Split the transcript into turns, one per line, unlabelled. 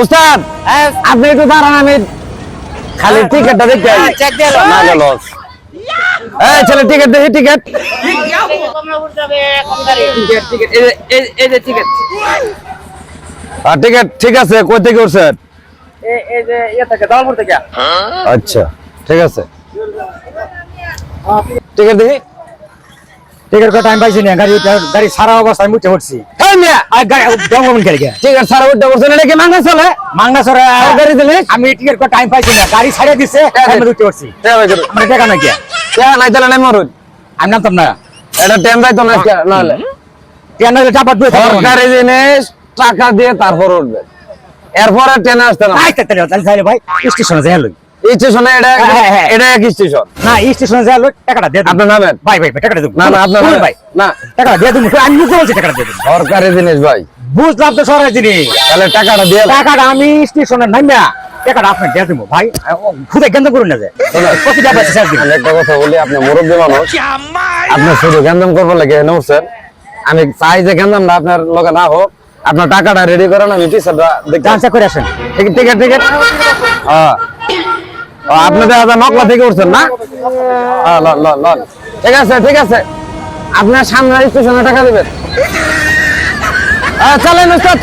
উস্তাদ আপনি একটু দাঁড়ান, আমি খালি টিকিটটা দেখতে
চেক দিয়ে
না গেল। এই ছেলে টিকিট দেখি, টিকিট টিকিট ঠিক আছে। কই থেকে উঠছেন? আচ্ছা ঠিক আছে, টিকিট দেখি।
টিকিট টাইম পাইছি না, গাড়ি সারা অবস্থায় মুছে উঠছি।
এই মিয়া, টিকিট ছাড়া উঠতে বলছেন, এটা কি মাঙ্গা চলে?
মাংনা সরে
গাড়ি দিলে
আমি টিকিট টাইম পাইছি না, গাড়ি ছাড়িয়ে দিচ্ছে, আমি উঠতে উঠছি। আমার টাকা নাই কি
নাই তাহলে নাই মরুন,
আমি নামতাম না।
এটা ট্রেন যাইতো না নাহলে।
কেন চাপা দুয়ে
সরকারি জিনিস টাকা দিয়ে তারপর উঠবে, এরপরে ট্রেনে আসতে না।
ভাই স্টেশনে যাই লই
স্টেশনে এটা
হ্যাঁ।
এটা এক স্টেশন।
না স্টেশনে যাই লই, টাকাটা দিয়ে
আপনার নামেন?
ভাই টাকাটা দেব
না না আপনার নামেন?
ভাই
না,
টাকাটা দিয়ে দেব, আমি মুখে বলছি টাকাটা দিয়ে দেব।
সরকারি জিনিস ভাই,
বুঝলাম তো সরাই জিনিস,
তাহলে টাকাটা দিয়ে দেন।
টাকাটা আমি স্টেশনে নামিয়া টাকাটা আপনি দিয়ে দেবো ভাই। খুদে গেন্দ করুন না যে কত টাকা আছে স্যার দিন।
আমি একটা কথা বলি, আপনি মুরব্বী মানুষ, আপনি শুধু গেন্দাম করবো লাগে নড়ছেন। আমি চাই যে গেন্দামটা আপনার লগে না হোক, আপনার টাকাটা রেডি করেন, আমি টিচারটা দেখতে
ডান্সা করে আসেন।
Ticket ticket ticket. হ্যাঁ আপনি দেখা যায় নকলা থেকে উঠছেন না? হ্যাঁ লন ঠিক আছে ঠিক আছে, আপনার সামনে স্টেশনে টাকা দেবেন। চলেন উস্তাদ।